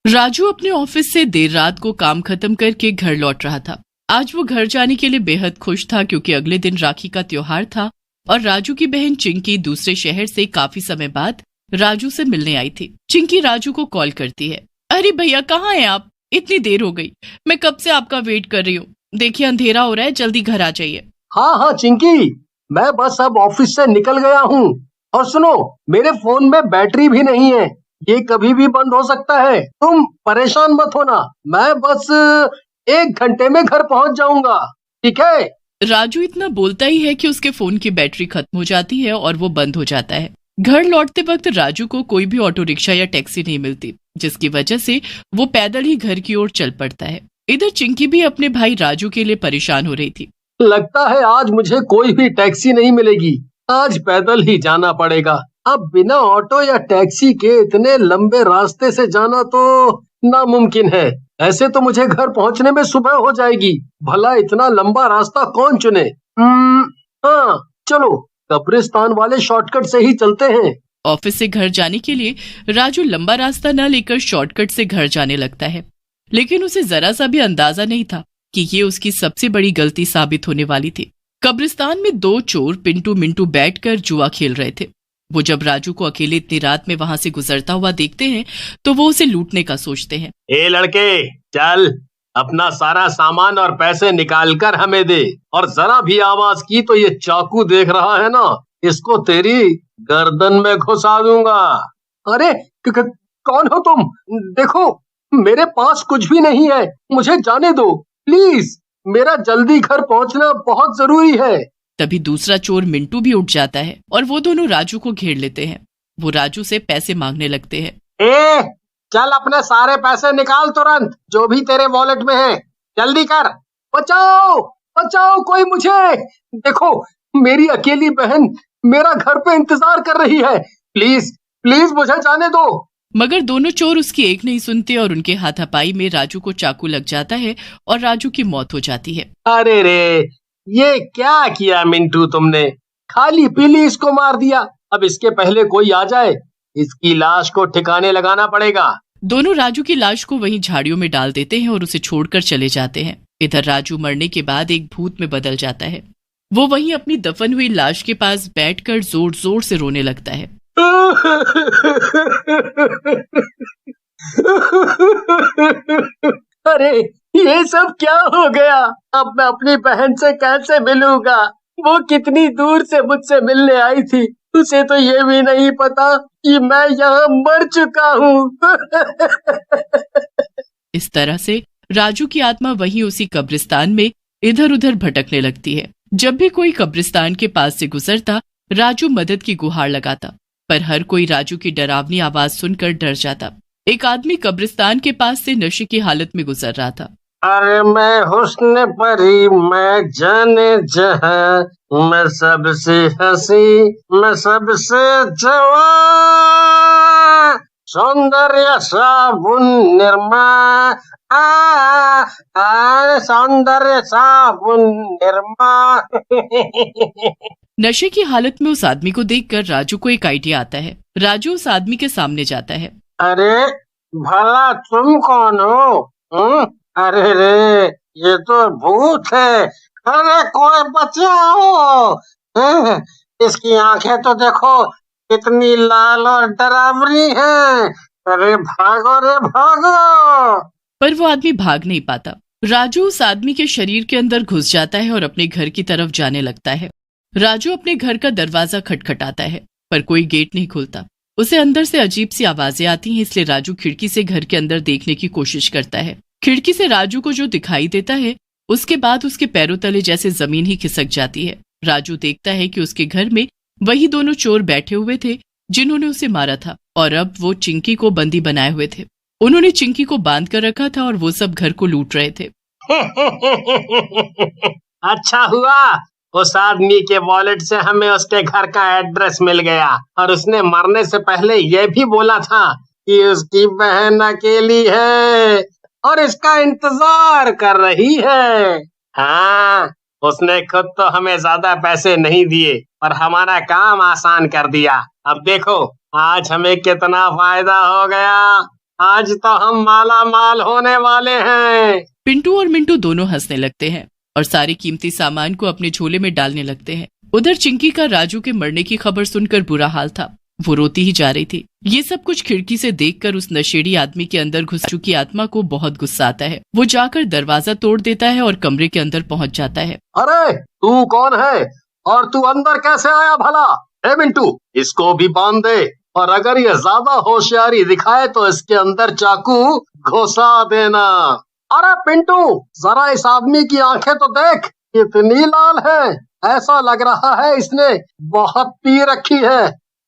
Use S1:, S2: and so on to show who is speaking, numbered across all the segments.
S1: राजू अपने ऑफिस से देर रात को काम खत्म करके घर लौट रहा था। आज वो घर जाने के लिए बेहद खुश था क्योंकि अगले दिन राखी का त्योहार था और राजू की बहन चिंकी दूसरे शहर से काफी समय बाद राजू से मिलने आई थी। चिंकी राजू को कॉल करती है। अरे भैया, कहाँ हैं आप? इतनी देर हो गई, मैं कब से आपका वेट कर रही हूँ। देखिए अंधेरा हो रहा है, जल्दी घर आ जाइए।
S2: हाँ हाँ चिंकी, मैं बस अब ऑफिस से निकल गया हूँ। और सुनो, मेरे फोन में बैटरी भी नहीं है, ये कभी भी बंद हो सकता है। तुम परेशान मत होना, मैं बस 1 घंटे में घर पहुँच जाऊंगा, ठीक है?
S1: राजू इतना बोलता ही है कि उसके फोन की बैटरी खत्म हो जाती है और वो बंद हो जाता है। घर लौटते वक्त राजू को कोई भी ऑटो रिक्शा या टैक्सी नहीं मिलती, जिसकी वजह से वो पैदल ही घर की ओर चल पड़ता है। इधर चिंकी भी अपने भाई राजू के लिए परेशान हो रही थी।
S2: लगता है आज मुझे कोई भी टैक्सी नहीं मिलेगी, आज पैदल ही जाना पड़ेगा। अब बिना ऑटो या टैक्सी के इतने लंबे रास्ते से जाना तो नामुमकिन है। ऐसे तो मुझे घर पहुंचने में सुबह हो जाएगी, भला इतना लंबा रास्ता कौन चुने? हाँ चलो, कब्रिस्तान वाले शॉर्टकट से ही चलते हैं।
S1: ऑफिस से घर जाने के लिए राजू लंबा रास्ता न लेकर शॉर्टकट से घर जाने लगता है, लेकिन उसे जरा सा भी अंदाजा नहीं था कि ये उसकी सबसे बड़ी गलती साबित होने वाली थी। कब्रिस्तान में 2 चोर पिंटू मिंटू बैठकर जुआ खेल रहे थे। वो जब राजू को अकेले इतनी रात में वहां से गुजरता हुआ देखते हैं तो वो उसे लूटने का सोचते हैं।
S2: ए लड़के, चल अपना सारा सामान और पैसे निकाल कर हमें दे, और जरा भी आवाज की तो ये चाकू देख रहा है ना, इसको तेरी गर्दन में घुसा दूंगा। अरे कौन हो तुम? देखो मेरे पास कुछ भी नहीं है, मुझे जाने दो प्लीज, मेरा जल्दी घर पहुंचना बहुत जरूरी है।
S1: तभी दूसरा चोर मिंटू भी उठ जाता है और वो दोनों राजू को घेर लेते हैं। वो राजू से पैसे मांगने लगते हैं।
S2: ए, चल अपने सारे पैसे निकाल तुरंत, जो भी तेरे वॉलेट में है, जल्दी कर। बचाओ बचाओ, कोई मुझे। देखो मेरी अकेली बहन मेरा घर पे इंतजार कर रही है, प्लीज प्लीज मुझे जाने दो।
S1: मगर दोनों चोर उसकी एक नहीं सुनते और उनके हाथापाई में राजू को चाकू लग जाता है और राजू की मौत हो जाती है।
S2: अरे रे, ये क्या किया मिंटू तुमने? खाली पीली इसको मार दिया। अब इसके पहले कोई आ जाए, इसकी लाश को ठिकाने लगाना पड़ेगा।
S1: दोनों राजू की लाश को वहीं झाड़ियों में डाल देते हैं और उसे छोड़कर चले जाते हैं। इधर राजू मरने के बाद एक भूत में बदल जाता है। वो वहीं अपनी दफन हुई लाश के पास बैठकर जोर जोर से रोने लगता है।
S2: अरे ये सब क्या हो गया? अब मैं अपनी बहन से कैसे मिलूंगा? वो कितनी दूर से मुझसे मिलने आई थी, उसे तो ये भी नहीं पता कि मैं यहाँ मर चुका हूँ।
S1: इस तरह से राजू की आत्मा वहीं उसी कब्रिस्तान में इधर उधर भटकने लगती है। जब भी कोई कब्रिस्तान के पास से गुजरता, राजू मदद की गुहार लगाता, पर हर कोई राजू की डरावनी आवाज सुनकर डर जाता। एक आदमी कब्रिस्तान के पास से नशे की हालत में गुजर रहा था।
S2: अरे मैं हुस्न परी, मैं जाने जहां, मैं सबसे हंसी, मैं सबसे जवान, सौंदर्य साबुन निरमा, सौंदर्य साबुन निरमा।
S1: नशे की हालत में उस आदमी को देखकर राजू को एक आइडिया आता है। राजू उस आदमी के सामने जाता है।
S2: अरे भला तुम कौन हो? अरे रे, ये तो भूत है। अरे कोई बचाओ! इसकी आंखें तो देखो कितनी लाल और डरावनी हैं। अरे भागो रे भागो!
S1: पर वो आदमी भाग नहीं पाता। राजू उस आदमी के शरीर के अंदर घुस जाता है और अपने घर की तरफ जाने लगता है। राजू अपने घर का दरवाजा खटखटाता है, पर कोई गेट नहीं खुलता। उसे अंदर से अजीब सी आवाजें आती हैं, इसलिए राजू खिड़की से घर के अंदर देखने की कोशिश करता है। खिड़की से राजू को जो दिखाई देता है, उसके बाद उसके पैरों तले जैसे जमीन ही खिसक जाती है। राजू देखता है कि उसके घर में वही दोनों चोर बैठे हुए थे जिन्होंने उसे मारा था, और अब वो चिंकी को बंदी बनाए हुए थे। उन्होंने चिंकी को बांध कर रखा था और वो सब घर को लूट रहे थे।
S2: अच्छा हुआ उस आदमी के वॉलेट से हमें उसके घर का एड्रेस मिल गया, और उसने मरने से पहले ये भी बोला था कि उसकी बहन अकेली है और इसका इंतजार कर रही है। हाँ, उसने खुद तो हमें ज्यादा पैसे नहीं दिए, पर हमारा काम आसान कर दिया। अब देखो आज हमें कितना फायदा हो गया। आज तो हम माला माल होने वाले हैं।
S1: पिंटू और मिंटू दोनों हंसने लगते हैं और सारे कीमती सामान को अपने झोले में डालने लगते हैं। उधर चिंकी का राजू के मरने की खबर सुनकर बुरा हाल था। वो रोती ही जा रही थी। ये सब कुछ खिड़की से देखकर उस नशेड़ी आदमी के अंदर घुस चुकी आत्मा को बहुत गुस्सा आता है। वो जाकर दरवाजा तोड़ देता है और कमरे के अंदर पहुंच जाता है।
S2: अरे तू कौन है और तू अंदर कैसे आया भला? ए मिंटू, इसको भी बांध दे और अगर ये ज्यादा होशियारी दिखाए तो इसके अंदर चाकू घुसा देना। अरे पिंटू, जरा इस आदमी की आंखें तो देख, कितनी लाल है। ऐसा लग रहा है इसने बहुत पी रखी है।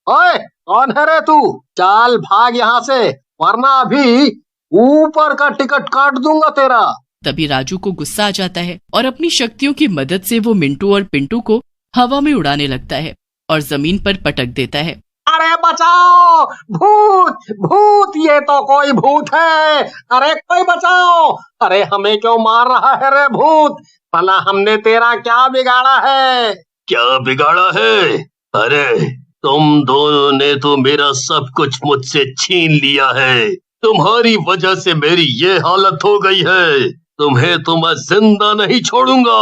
S2: ओए, कौन है रे तू? चाल भाग यहाँ से, वरना अभी ऊपर का टिकट काट दूंगा तेरा।
S1: तभी राजू को गुस्सा आ जाता है और अपनी शक्तियों की मदद से वो मिंटू और पिंटू को हवा में उड़ाने लगता है और जमीन पर पटक देता है।
S2: अरे बचाओ, भूत भूत, ये तो कोई भूत है। अरे कोई बचाओ। अरे हमें क्यों मार रहा है रे भूत? भला हमने तेरा क्या बिगाड़ा है? क्या बिगाड़ा है? अरे तुम दोनों ने तो मेरा सब कुछ मुझसे छीन लिया है। तुम्हारी वजह से मेरी ये हालत हो गई है। तुम्हें तो मैं जिंदा नहीं छोड़ूंगा।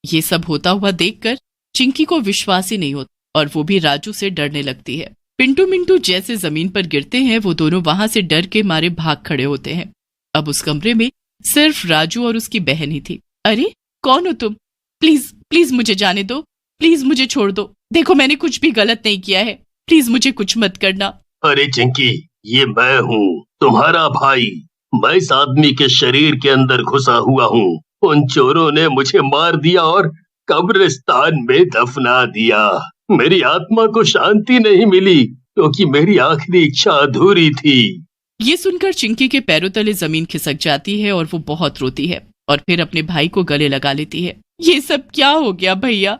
S1: ये सब होता हुआ देखकर चिंकी को विश्वास ही नहीं होता और वो भी राजू से डरने लगती है। पिंटू मिंटू जैसे जमीन पर गिरते हैं वो दोनों वहां से डर के मारे भाग खड़े होते हैं। अब उस कमरे में सिर्फ राजू और उसकी बहन ही थी। अरे कौन हो तुम? प्लीज प्लीज मुझे जाने दो, प्लीज मुझे छोड़ दो। देखो मैंने कुछ भी गलत नहीं किया है, प्लीज मुझे कुछ मत करना।
S2: अरे चिंकी, ये मैं हूँ, तुम्हारा भाई। मैं इस आदमी के शरीर के अंदर घुसा हुआ हूँ। उन चोरों ने मुझे मार दिया और कब्रिस्तान में दफना दिया। मेरी आत्मा को शांति नहीं मिली क्योंकि मेरी आखिरी इच्छा अधूरी थी।
S1: ये सुनकर चिंकी के पैरों तले जमीन खिसक जाती है और वो बहुत रोती है और फिर अपने भाई को गले लगा लेती है। ये सब क्या हो गया भैया?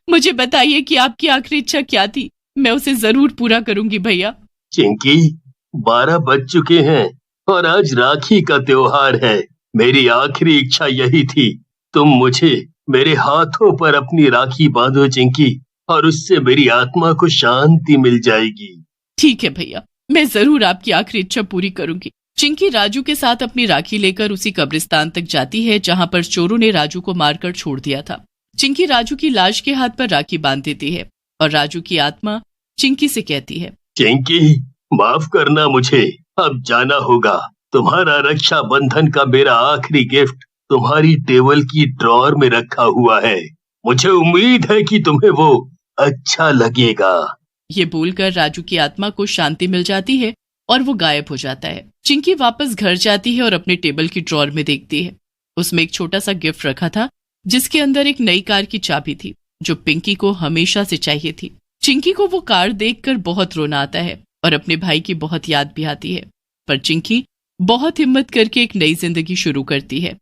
S1: मुझे बताइए कि आपकी आखिरी इच्छा क्या थी? मैं उसे जरूर पूरा करूंगी भैया।
S2: चिंकी, 12 बज चुके हैं और आज राखी का त्योहार है। मेरी आखिरी इच्छा यही थी। तुम मुझे मेरे हाथों पर अपनी राखी बांधो चिंकी, और उससे मेरी आत्मा को शांति मिल जाएगी।
S1: ठीक है भैया, मैं जरूर आपकी आखिरी इच्छा पूरी करूंगी। चिंकी राजू के साथ अपनी राखी लेकर उसी कब्रिस्तान तक जाती है जहां पर चोरों ने राजू को मारकर छोड़ दिया था। चिंकी राजू की लाश के हाथ पर राखी बांध देती है और राजू की आत्मा चिंकी से कहती है,
S2: चिंकी, माफ करना, मुझे अब जाना होगा। तुम्हारा रक्षा बंधन का मेरा आखिरी गिफ्ट तुम्हारी टेबल की ड्रॉअर में रखा हुआ है। मुझे उम्मीद है कि तुम्हें वो अच्छा लगेगा।
S1: ये बोलकर राजू की आत्मा को शांति मिल जाती है और वो गायब हो जाता है। चिंकी वापस घर जाती है और अपने टेबल की ड्रॉअर में देखती है। उसमें एक छोटा सा गिफ्ट रखा था जिसके अंदर एक नई कार की चाबी थी जो पिंकी को हमेशा से चाहिए थी। चिंकी को वो कार देखकर बहुत रोना आता है और अपने भाई की बहुत याद भी आती है, पर चिंकी बहुत हिम्मत करके एक नई जिंदगी शुरू करती है।